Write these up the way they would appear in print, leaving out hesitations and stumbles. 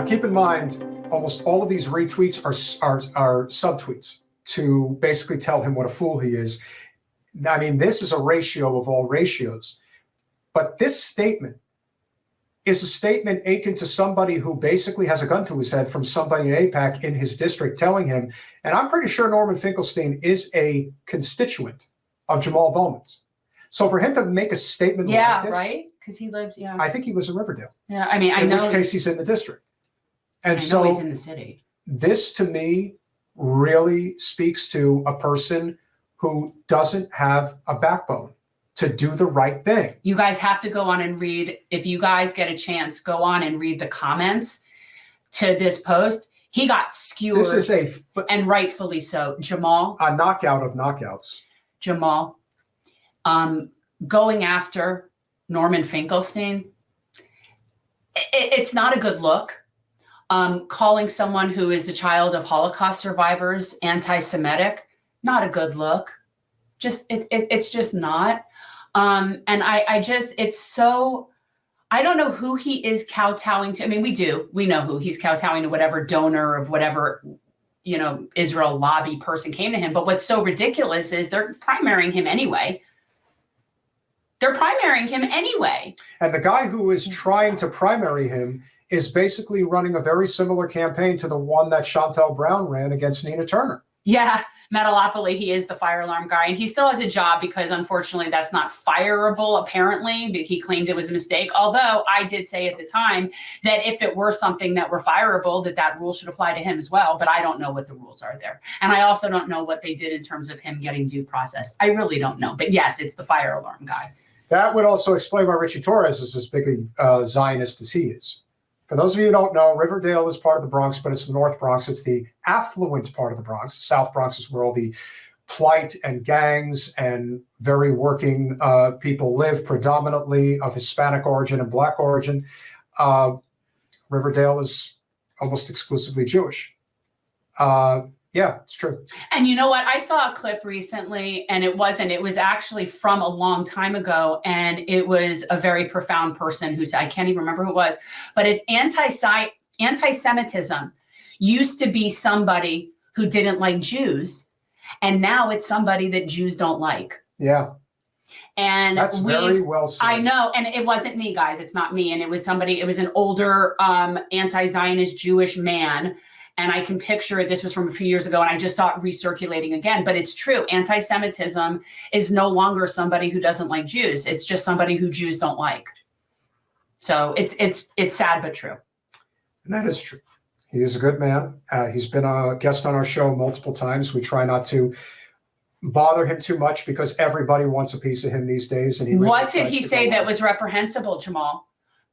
Now, keep in mind, almost all of these retweets are subtweets to basically tell him what a fool he is. I mean, this is a ratio of all ratios. But this statement is a statement akin to somebody who basically has a gun to his head from somebody in AIPAC in his district telling him, and I'm pretty sure Norman Finkelstein is a constituent of Jamaal Bowman's. So for him to make a statement like this, right? Because he lives, I think he lives in Riverdale. Yeah, I mean, I know. In which case he's in the district. And I know so he's in the city. This to me really speaks to a person who doesn't have a backbone to do the right thing. You guys have to go on and read, if you guys get a chance, go on and read the comments to this post. He got skewered. This is and rightfully so. Jamaal. A knockout of knockouts. Jamaal. Going after Norman Finkelstein. It's not a good look. Calling someone who is a child of Holocaust survivors anti-Semitic, not a good look. It's just not. And it's so, I don't know who he is kowtowing to. I mean, we know who he's kowtowing to, whatever donor of whatever, Israel lobby person came to him. But what's so ridiculous is they're primarying him anyway. And the guy who is trying to primary him is basically running a very similar campaign to the one that Chantel Brown ran against Nina Turner. Yeah, Metalopoly, he is the fire alarm guy. And he still has a job because, unfortunately, that's not fireable, apparently. He claimed it was a mistake. Although I did say at the time that if it were something that were fireable, that rule should apply to him as well. But I don't know what the rules are there. And I also don't know what they did in terms of him getting due process. I really don't know. But yes, it's the fire alarm guy. That would also explain why Richie Torres is as big a Zionist as he is. For those of you who don't know, Riverdale is part of the Bronx, but it's the North Bronx. It's the affluent part of the Bronx. The South Bronx is where all the plight and gangs and very working people live, predominantly of Hispanic origin and Black origin. Riverdale is almost exclusively Jewish. Yeah, it's true. And you know what? I saw a clip recently, and it was actually from a long time ago. And it was a very profound person who said, I can't even remember who it was, but it's anti-Semitism used to be somebody who didn't like Jews. And now it's somebody that Jews don't like. Yeah. And that's very well said. I know. And it wasn't me, guys. It's not me. And it was an older anti-Zionist Jewish man. And I can picture it. This was from a few years ago, and I just saw it recirculating again. But it's true. Anti-Semitism is no longer somebody who doesn't like Jews. It's just somebody who Jews don't like. So it's sad but true. And that is true. He is a good man. He's been a guest on our show multiple times. We try not to bother him too much because everybody wants a piece of him these days. And what did he say that was reprehensible, Jamaal?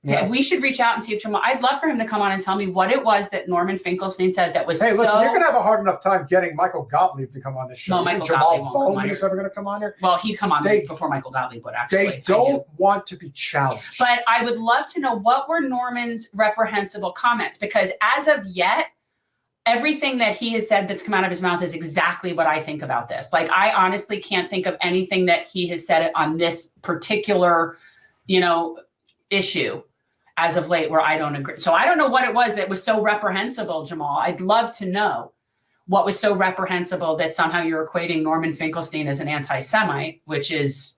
Yeah. We should reach out and see if Jamaal, I'd love for him to come on and tell me what it was that Norman Finkelstein said that was Hey, listen, you're going to have a hard enough time getting Michael Gottlieb to come on this show. No, Michael Gottlieb won't come on here. Is ever going to come on here? Well, he'd come on before Michael Gottlieb would, actually. They don't want to be challenged. But I would love to know, what were Norman's reprehensible comments? Because as of yet, everything that he has said that's come out of his mouth is exactly what I think about this. Like, I honestly can't think of anything that he has said on this particular, issue as of late where I don't agree. So I don't know what it was that was so reprehensible, Jamaal. I'd love to know what was so reprehensible that somehow you're equating Norman Finkelstein as an anti-Semite, which is,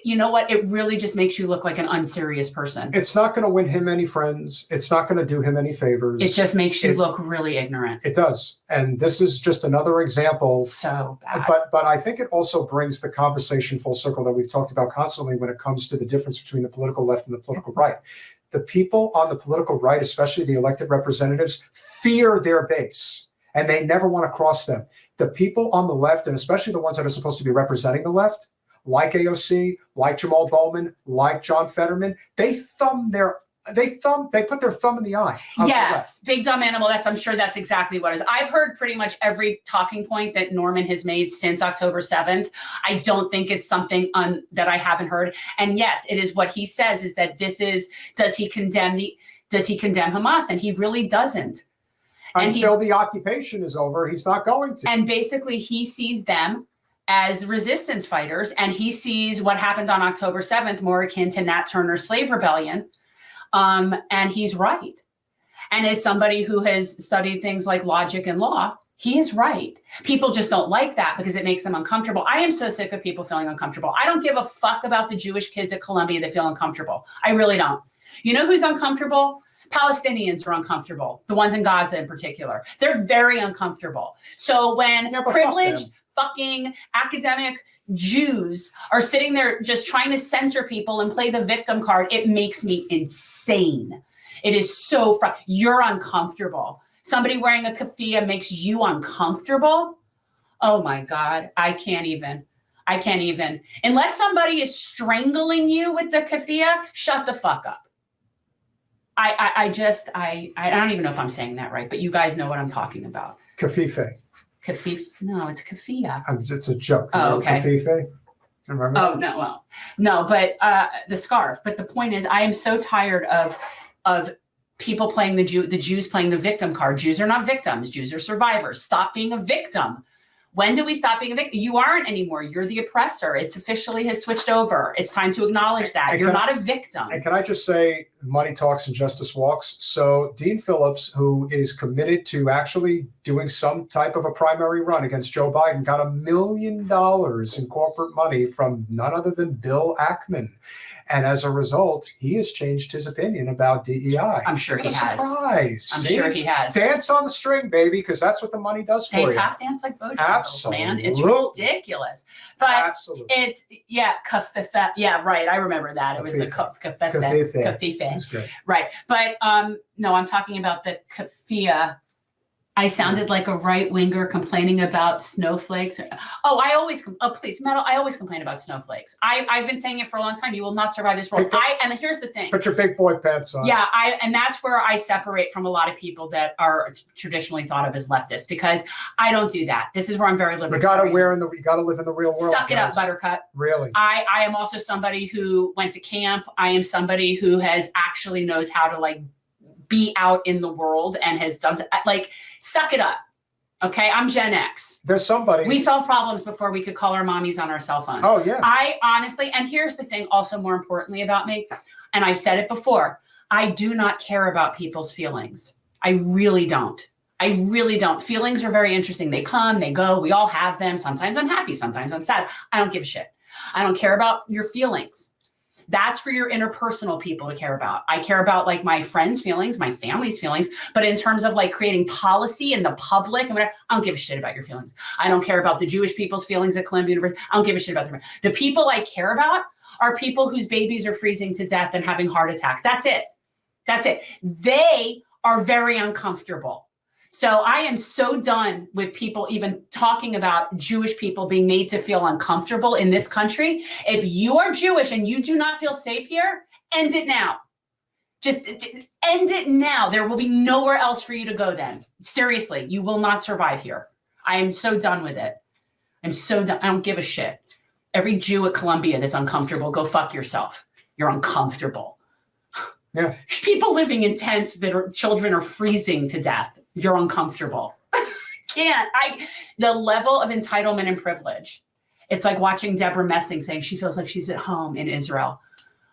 you know what? It really just makes you look like an unserious person. It's not going to win him any friends. It's not going to do him any favors. It just makes you look really ignorant. It does. And this is just another example. So bad. But I think it also brings the conversation full circle that we've talked about constantly when it comes to the difference between the political left and the political right. The people on the political right, especially the elected representatives, fear their base and they never want to cross them. The people on the left, and especially the ones that are supposed to be representing the left, like AOC, like Jamaal Bowman, like John Fetterman, they put their thumb in the eye. Yes, big dumb animal. I'm sure that's exactly what it is. I've heard pretty much every talking point that Norman has made since October 7th. I don't think it's something that I haven't heard. And yes, it is what he says is that does he condemn Hamas? And he really doesn't. Until the occupation is over, he's not going to. And basically he sees them as resistance fighters, and he sees what happened on October 7th more akin to Nat Turner's slave rebellion. And he's right. And as somebody who has studied things like logic and law, he is right. People just don't like that because it makes them uncomfortable. I am so sick of people feeling uncomfortable. I don't give a fuck about the Jewish kids at Columbia that feel uncomfortable. I really don't. You know who's uncomfortable? Palestinians are uncomfortable. The ones in Gaza in particular. They're very uncomfortable. So when privileged fucking academic Jews are sitting there just trying to censor people and play the victim card, it makes me insane. It is so you're uncomfortable. Somebody wearing a keffiyeh makes you uncomfortable. Oh my God, I can't even. Unless somebody is strangling you with the keffiyeh, shut the fuck up. I don't even know if I'm saying that right, but you guys know what I'm talking about. Kaffife. No, it's keffiyeh. It's a joke. Oh, okay. Kaffife. Remember? Oh no, well, no, but the scarf. But the point is, I am so tired of people playing the Jews playing the victim card. Jews are not victims. Jews are survivors. Stop being a victim. When do we stop being a victim? You aren't anymore. You're the oppressor. It's officially has switched over. It's time to acknowledge that. You're not a victim. And can I just say, money talks and justice walks. So Dean Phillips, who is committed to actually doing some type of a primary run against Joe Biden, got $1 million in corporate money from none other than Bill Ackman. And as a result, he has changed his opinion about DEI. I'm sure he has. Surprise. I'm sure he has. Dance on the string, baby, because that's what the money does for you. They tap dance like Bojangles, man. It's ridiculous. But it's, kaffife. Yeah, right. I remember that. It was the kaffife. That's great. Right. But no, I'm talking about the keffiyeh. I sounded like a right-winger complaining about snowflakes. Please, Metal, I always complain about snowflakes. I've been saying it for a long time. You will not survive this world. And here's the thing. Put your big boy pants on. Yeah, and that's where I separate from a lot of people that are traditionally thought of as leftists, because I don't do that. This is where I'm very libertarian. You gotta live in the real world. Suck it up, Buttercup. Really? I am also somebody who went to camp. I am somebody who has actually knows how to be out in the world and has done suck it up. Okay, I'm Gen X. There's somebody. We solve problems before we could call our mommies on our cell phones. Oh yeah. I honestly, and here's the thing also more importantly about me, and I've said it before, I do not care about people's feelings. I really don't. Feelings are very interesting. They come, they go. We all have them. Sometimes I'm happy, sometimes I'm sad. I don't give a shit. I don't care about your feelings. That's for your interpersonal people to care about. I care about my friends' feelings, my family's feelings, but in terms of creating policy in the public and whatever, I don't give a shit about your feelings. I don't care about the Jewish people's feelings at Columbia University. I don't give a shit about them. The people I care about are people whose babies are freezing to death and having heart attacks. That's it. They are very uncomfortable. So I am so done with people even talking about Jewish people being made to feel uncomfortable in this country. If you are Jewish and you do not feel safe here, end it now. Just end it now. There will be nowhere else for you to go then. Seriously, you will not survive here. I am so done with it. I'm so done. I don't give a shit. Every Jew at Columbia that's uncomfortable, go fuck yourself. You're uncomfortable. Yeah. People living in tents that children are freezing to death. You're uncomfortable. The level of entitlement and privilege. It's like watching Deborah Messing saying she feels like she's at home in Israel.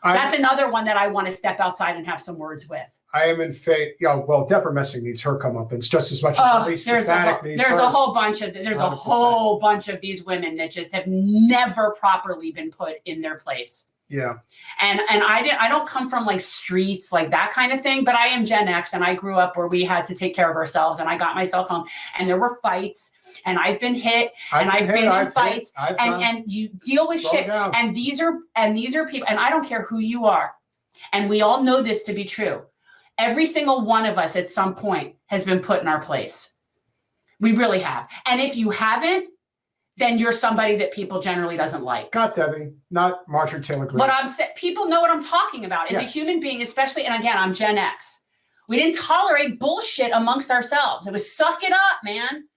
That's another one that I want to step outside and have some words with. I am in faith. Well, Deborah Messing needs her comeuppance just as much as at least Stefanik needs hers. There's a whole bunch of these women that just have never properly been put in their place. Yeah. And I don't come from streets that kind of thing, but I am Gen X and I grew up where we had to take care of ourselves and I got myself home and there were fights and I've been hit and I've been in fights and you deal with shit. And these are people, and I don't care who you are. And we all know this to be true. Every single one of us at some point has been put in our place. We really have. And if you haven't, then you're somebody that people generally doesn't like. Not Debbie, not Marjorie Taylor Greene. But people know what I'm talking about. As a human being, especially, and again, I'm Gen X. We didn't tolerate bullshit amongst ourselves. It was suck it up, man.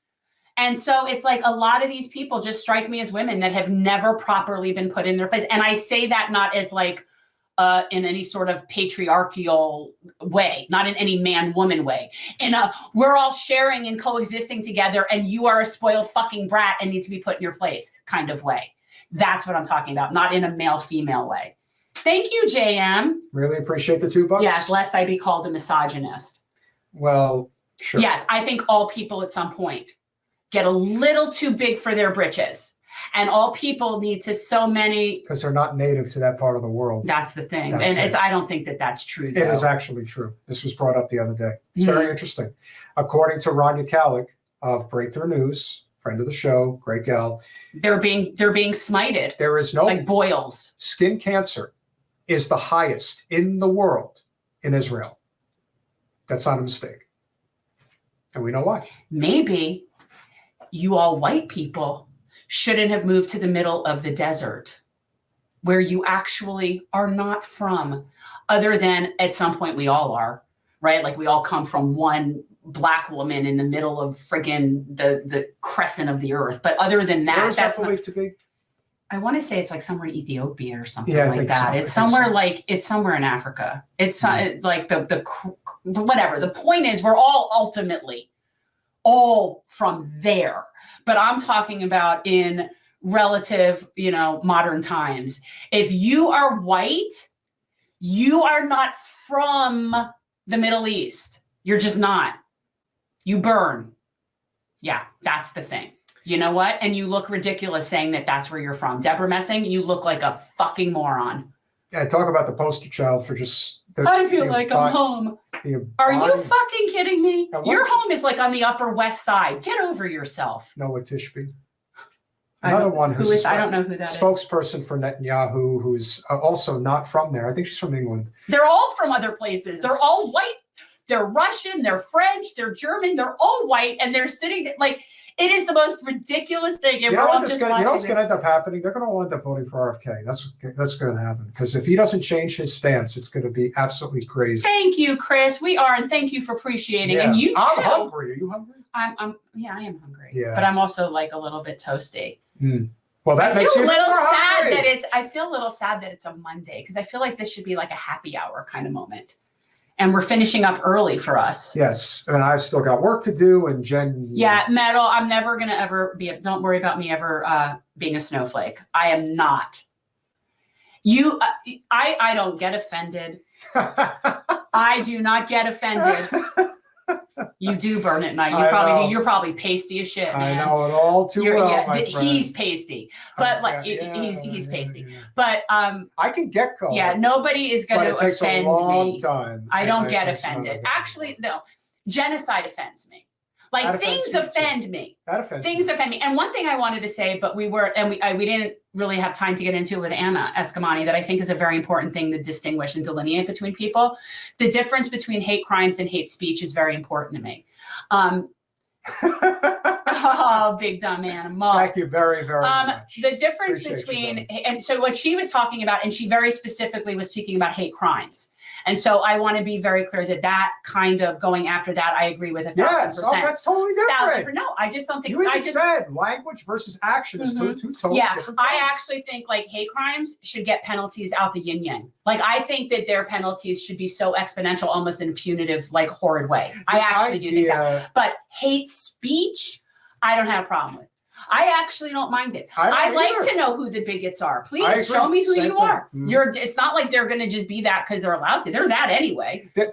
And so it's a lot of these people just strike me as women that have never properly been put in their place. And I say that not as in any sort of patriarchal way, not in any man-woman way. We're all sharing and coexisting together and you are a spoiled fucking brat and need to be put in your place kind of way. That's what I'm talking about, not in a male-female way. Thank you, JM. Really appreciate the $2. Yes, lest I be called a misogynist. Well, sure. Yes, I think all people at some point get a little too big for their britches. And all people need to so many. Because they're not native to that part of the world. That's the thing. I don't think that that's true, though. It is actually true. This was brought up the other day. It's very interesting. According to Rania Kalik of Breakthrough News, friend of the show, great gal. They're being smited. There is no, like boils. Skin cancer is the highest in the world in Israel. That's not a mistake. And we know why. Maybe you all white people shouldn't have moved to the middle of the desert where you actually are not from, other than at some point we all are, right? Like we all come from one black woman in the middle of friggin' the crescent of the earth. But other than that, where is that believed to be? I want to say it's like somewhere in Ethiopia or something like that. So. It's somewhere it's somewhere in Africa. It's like the whatever. The point is, we're all ultimately all from there. But I'm talking about in relative, modern times. If you are white, you are not from the Middle East. You're just not. You burn. Yeah, that's the thing. You know what? And you look ridiculous saying that that's where you're from. Deborah Messing, you look like a fucking moron. Yeah, talk about the poster child for just... I feel like I'm home. Are you fucking kidding me? Your home is like on the Upper West Side. Get over yourself. Noah Tishby. Another one who is, I don't know who that is. Spokesperson for Netanyahu, who's also not from there. I think she's from England. They're all from other places. They're all white. They're Russian. They're French. They're German. They're all white. And they're sitting like... It is the most ridiculous thing. And what's going to end up happening? They're going to all end up voting for RFK. That's going to happen. Because if he doesn't change his stance, it's going to be absolutely crazy. Thank you, Chris. We are, and thank you for appreciating. Yeah. And you too. I'm hungry. Are you hungry? I am hungry. Yeah. But I'm also like a little bit toasty. Well, that makes you I feel a little sad that it's a Monday, because I feel like this should be like a happy hour kind of moment. And we're finishing up early for us. Yes. And I've still got work to do. And Jen. Yeah, Metal, I'm never going to ever don't worry about me ever being a snowflake. I am not. I don't get offended. I do not get offended. You do burn at night. You probably do. You're probably pasty as shit, man. I know it all too well, my friend. He's pasty, but he's pasty. Yeah. But I can get cold. Yeah, nobody is going to offend me. It takes a long time. I don't get offended. Actually, no. Genocide offends me. Like things offend me. That offends things offend me. And one thing I wanted to say, but we didn't really have time to get into with Anna Eskamani, that I think is a very important thing to distinguish and delineate between people. The difference between hate crimes and hate speech is very important to me. Oh, big dumb animal. Thank you very, very much. The difference and so what she was talking about, and she very specifically was speaking about hate crimes. And so I want to be very clear that kind of going after that, I agree with 1,000%. Yes, that's totally different. No, I just don't think. You said language versus action is two totally different things. I actually think like hate crimes should get penalties out the yin-yang. Like I think that their penalties should be so exponential, almost in a punitive, like horrid way. I actually do think that. But hate speech, I don't have a problem with. I actually don't mind it. I like to know who the bigots are. Please show me who you are. It's not like they're going to just be that because they're allowed to. They're that anyway. And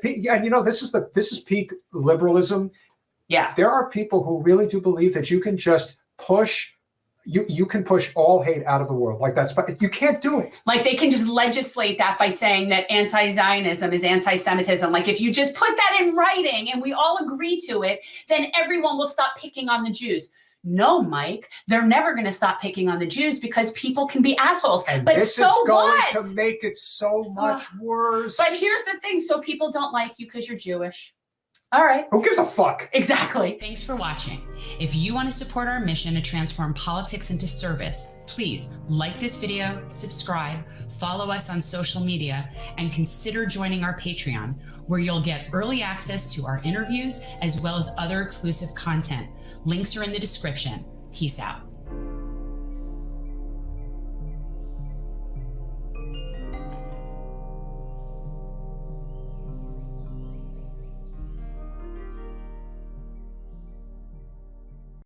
this is peak liberalism. Yeah. There are people who really do believe that you can just push. You can push all hate out of the world. Like but you can't do it. Like they can just legislate that by saying that anti-Zionism is anti-Semitism. Like if you just put that in writing and we all agree to it, then everyone will stop picking on the Jews. No, Mike, they're never going to stop picking on the Jews because people can be assholes. And but this so is going what? to make it so much worse. But here's the thing. So people don't like you because you're Jewish. All right. Who gives a fuck? Exactly. Thanks for watching. If you want to support our mission to transform politics into service, please like this video, subscribe, follow us on social media, and consider joining our Patreon, where you'll get early access to our interviews as well as other exclusive content. Links are in the description. Peace out.